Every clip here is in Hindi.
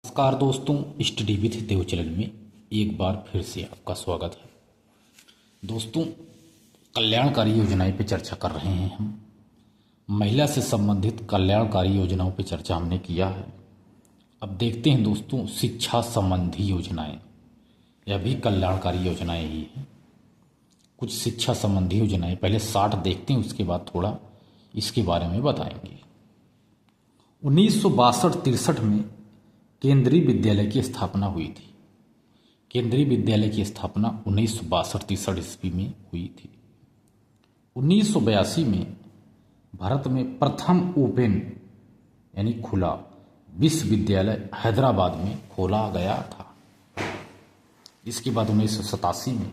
नमस्कार दोस्तों, स्टडी विथ देव चैनल में एक बार फिर से आपका स्वागत है। दोस्तों, कल्याणकारी योजनाएं पे चर्चा कर रहे हैं हम। महिला से संबंधित कल्याणकारी योजनाओं पे चर्चा हमने किया है। अब देखते हैं दोस्तों, शिक्षा संबंधी योजनाएं, यह भी कल्याणकारी योजनाएं ही हैं। कुछ शिक्षा संबंधी योजनाएं पहले 60 देखते हैं, उसके बाद थोड़ा इसके बारे में बताएंगे। 1962-63 में केंद्रीय विद्यालय की स्थापना हुई थी। केंद्रीय विद्यालय की स्थापना 1962-63 ईस्वी में हुई थी। 1982 में भारत में प्रथम ओपन यानी खुला विश्वविद्यालय हैदराबाद में खोला गया था। इसके बाद 1987 में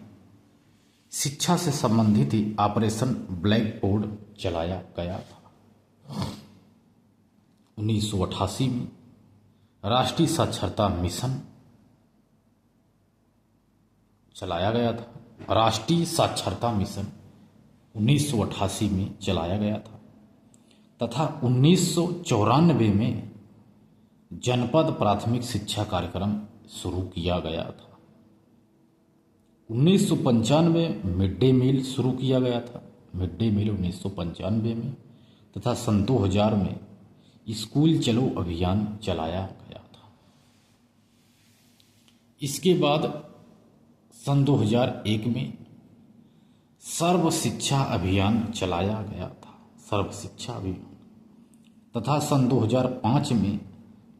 शिक्षा से संबंधित ही ऑपरेशन ब्लैक बोर्ड चलाया गया था। 1988 में राष्ट्रीय साक्षरता मिशन चलाया गया था। राष्ट्रीय साक्षरता मिशन 1988 में चलाया गया था तथा 1994 में जनपद प्राथमिक शिक्षा कार्यक्रम शुरू किया गया था। 1995 मिड डे मील शुरू किया गया था। मिड डे मील 1995 में तथा सन 2000 में स्कूल चलो अभियान चलाया गया था। इसके बाद सन 2001 में सर्व शिक्षा अभियान चलाया गया था। सर्व शिक्षा अभियान तथा सन 2005 में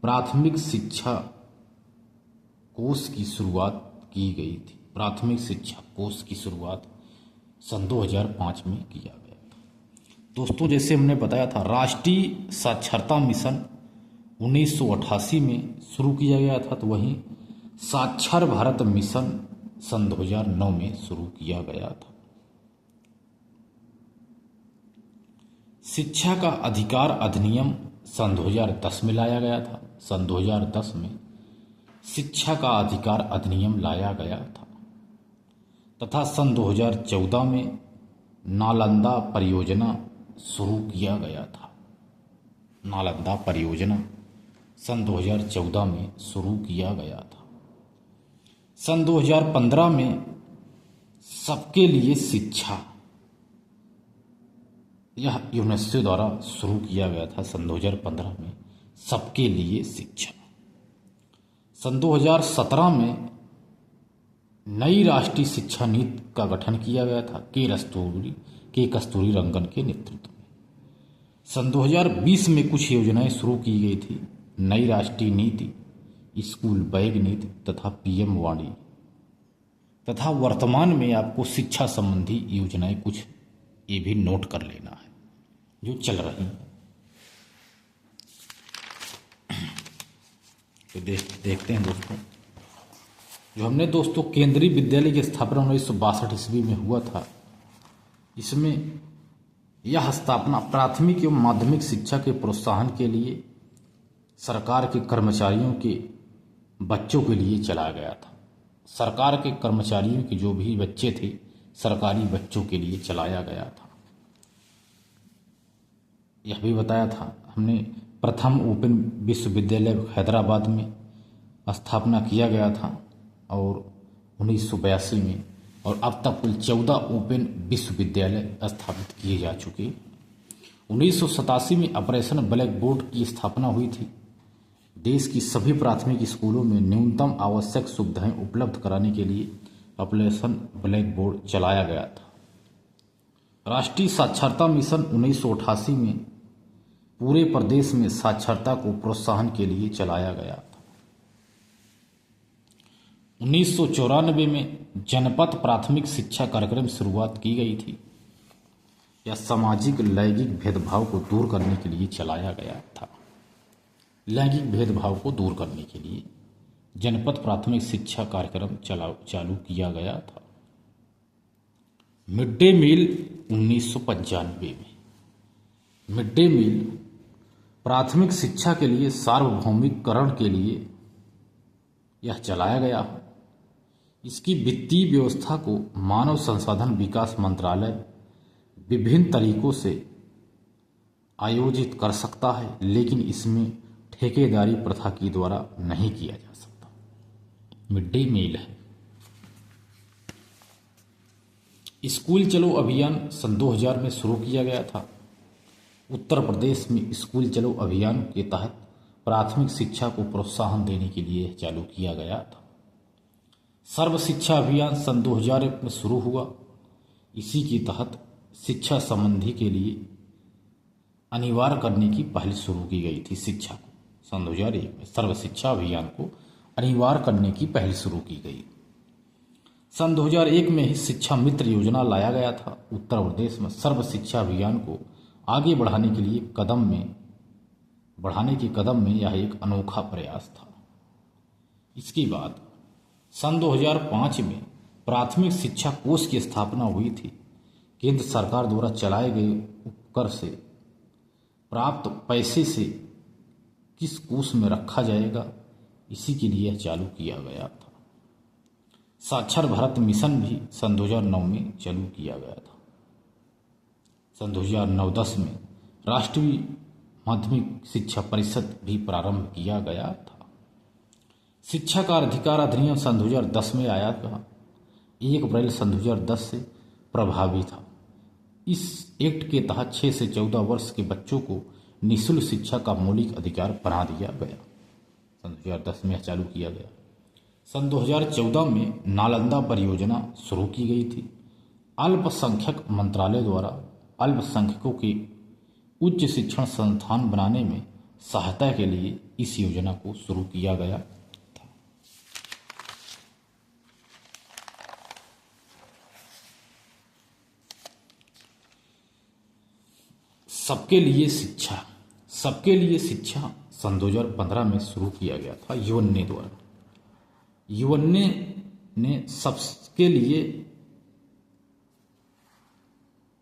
प्राथमिक शिक्षा कोष की शुरुआत की गई थी। प्राथमिक शिक्षा कोष की शुरुआत सन 2005 में किया गया। दोस्तों, जैसे हमने बताया था, राष्ट्रीय साक्षरता मिशन 1988 में शुरू किया गया था, तो वहीं साक्षर भारत मिशन सन 2009 में शुरू किया गया था। शिक्षा का अधिकार अधिनियम सन 2010 में लाया गया था। सन 2010 में शिक्षा का अधिकार अधिनियम लाया गया था तथा सन 2014 में नालंदा परियोजना शुरू किया गया था। नालंदा परियोजना सन 2014 में शुरू किया गया था। सन 2015 में सबके लिए शिक्षा, यह यूनेस्को द्वारा शुरू किया गया था। सन 2015 में सबके लिए शिक्षा। सन 2017 में नई राष्ट्रीय शिक्षा नीति का गठन किया गया था के कस्तूरी रंगन के नेतृत्व में। सन 2020 में कुछ योजनाएं शुरू की गई थी। नई राष्ट्रीय नीति, स्कूल बैग नीति तथा पीएम वाणी तथा वर्तमान में आपको शिक्षा संबंधी योजनाएं कुछ ये भी नोट कर लेना है जो चल रही हैं। तो देखते हैं दोस्तों, जो हमने दोस्तों केंद्रीय विद्यालय की स्थापना 1962 ईस्वी में हुआ था, इसमें यह स्थापना प्राथमिक एवं माध्यमिक शिक्षा के प्रोत्साहन के लिए सरकार के कर्मचारियों के बच्चों के लिए चलाया गया था। सरकार के कर्मचारियों के जो भी बच्चे थे, सरकारी बच्चों के लिए चलाया गया था। यह भी बताया था हमने, प्रथम ओपन विश्वविद्यालय हैदराबाद में स्थापना किया गया था और 1982 में, और अब तक कुल 14 ओपन विश्वविद्यालय स्थापित किए जा चुके। 1987 में ऑपरेशन ब्लैक बोर्ड की स्थापना हुई थी। देश की सभी प्राथमिक स्कूलों में न्यूनतम आवश्यक सुविधाएं उपलब्ध कराने के लिए ऑपरेशन ब्लैक बोर्ड चलाया गया था। राष्ट्रीय साक्षरता मिशन 1988 में पूरे प्रदेश में साक्षरता को प्रोत्साहन के लिए चलाया गया था। 1994 में जनपद प्राथमिक शिक्षा कार्यक्रम शुरुआत की गई थी। यह सामाजिक लैंगिक भेदभाव को दूर करने के लिए चलाया गया था। लैंगिक भेदभाव को दूर करने के लिए जनपद प्राथमिक शिक्षा कार्यक्रम चालू किया गया था। मिड डे मील 1995 में मिड डे मील प्राथमिक शिक्षा के लिए सार्वभौमिकरण के लिए यह चलाया गया। इसकी वित्तीय व्यवस्था को मानव संसाधन विकास मंत्रालय विभिन्न तरीकों से आयोजित कर सकता है, लेकिन इसमें ठेकेदारी प्रथा के द्वारा नहीं किया जा सकता। मिड डे मील है। स्कूल चलो अभियान सन 2000 में शुरू किया गया था। उत्तर प्रदेश में स्कूल चलो अभियान के तहत प्राथमिक शिक्षा को प्रोत्साहन देने के लिए चालू किया गया था। सर्व शिक्षा अभियान सन 2001 में शुरू हुआ। इसी के तहत शिक्षा संबंधी के लिए अनिवार्य करने की पहल शुरू की गई थी। शिक्षा को सन 2001 में सर्व शिक्षा अभियान को अनिवार्य करने की पहल शुरू की गई। सन 2001 में ही शिक्षा मित्र योजना लाया गया था। उत्तर प्रदेश में सर्व शिक्षा अभियान को आगे बढ़ाने के कदम में यह एक अनोखा प्रयास था। इसके बाद सन 2005 में प्राथमिक शिक्षा कोष की स्थापना हुई थी। केंद्र सरकार द्वारा चलाए गए उपकर से प्राप्त पैसे से किस कोष में रखा जाएगा, इसी के लिए चालू किया गया था। साक्षर भारत मिशन भी सन 2009 में चालू किया गया था। सन 2009-10 में राष्ट्रीय माध्यमिक शिक्षा परिषद भी प्रारंभ किया गया था। शिक्षा का अधिकार अधिनियम सन 2010 में आया था। 1 अप्रैल सन 2010 से प्रभावी था। इस एक्ट के तहत 6 से 14 वर्ष के बच्चों को निःशुल्क शिक्षा का मौलिक अधिकार बना दिया गया। सन 2010 में चालू किया गया। सन 2014 में नालंदा परियोजना शुरू की गई थी। अल्पसंख्यक मंत्रालय द्वारा अल्पसंख्यकों के उच्च शिक्षण संस्थान बनाने में सहायता के लिए इस योजना को शुरू किया गया था। सबके लिए शिक्षा सन 2015 में शुरू किया गया था यूएनए द्वारा। यूएनए ने सबके लिए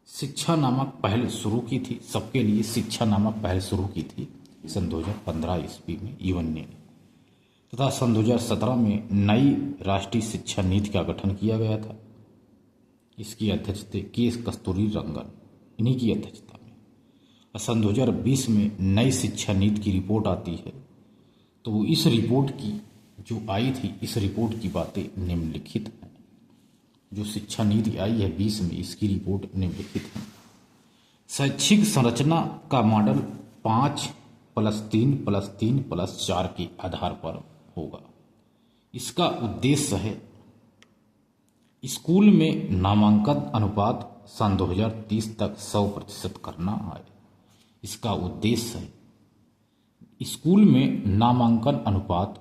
शिक्षा नामक पहल शुरू की थी। सबके लिए शिक्षा नामक पहल शुरू की थी सन 2015 ईस्वी में यूएनए ने, तथा सन 2017 में नई राष्ट्रीय शिक्षा नीति का गठन किया गया था। इसकी अध्यक्षता के कस्तूरी रंगन, इन्हीं की अध्यक्षता में। सन 2020 में नई शिक्षा नीति की रिपोर्ट आती है, तो इस रिपोर्ट की जो आई थी, इस रिपोर्ट की बातें निम्नलिखित हैं। जो शिक्षा नीति आई है 20 में, इसकी रिपोर्ट निम्नलिखित है। शैक्षिक संरचना का मॉडल 5+3+3+4 के आधार पर होगा। इसका उद्देश्य है स्कूल में नामांकन अनुपात सन 2030 तक 100% करना है। इसका उद्देश्य है स्कूल में नामांकन अनुपात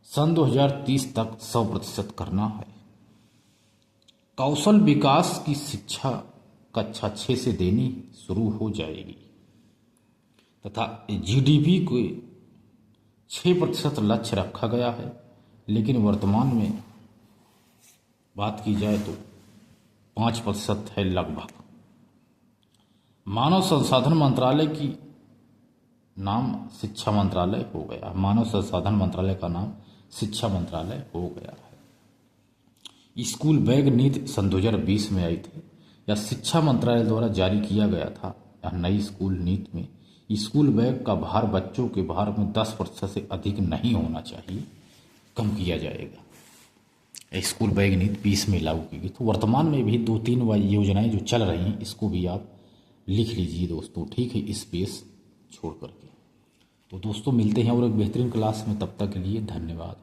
सन 2030 तक 100% करना है। कौशल विकास की शिक्षा कक्षा 6 से देनी शुरू हो जाएगी तथा जीडीपी को 6% लक्ष्य रखा गया है, लेकिन वर्तमान में बात की जाए तो 5% है लगभग। मानव संसाधन मंत्रालय की नाम शिक्षा मंत्रालय हो गया। मानव संसाधन मंत्रालय का नाम शिक्षा मंत्रालय हो गया है। स्कूल बैग नीति सन 2020 में आई थी। यह शिक्षा मंत्रालय द्वारा जारी किया गया था। यह नई स्कूल नीति में स्कूल बैग का भार बच्चों के भार में 10% से अधिक नहीं होना चाहिए, कम किया जाएगा। स्कूल बैग नीति 20 में लागू की गई। तो वर्तमान में भी 2-3 योजनाएं जो चल रही हैं, इसको भी आप लिख लीजिए दोस्तों, ठीक है, स्पेस छोड़ करके। तो दोस्तों मिलते हैं और एक बेहतरीन क्लास में, तब तक के लिए धन्यवाद।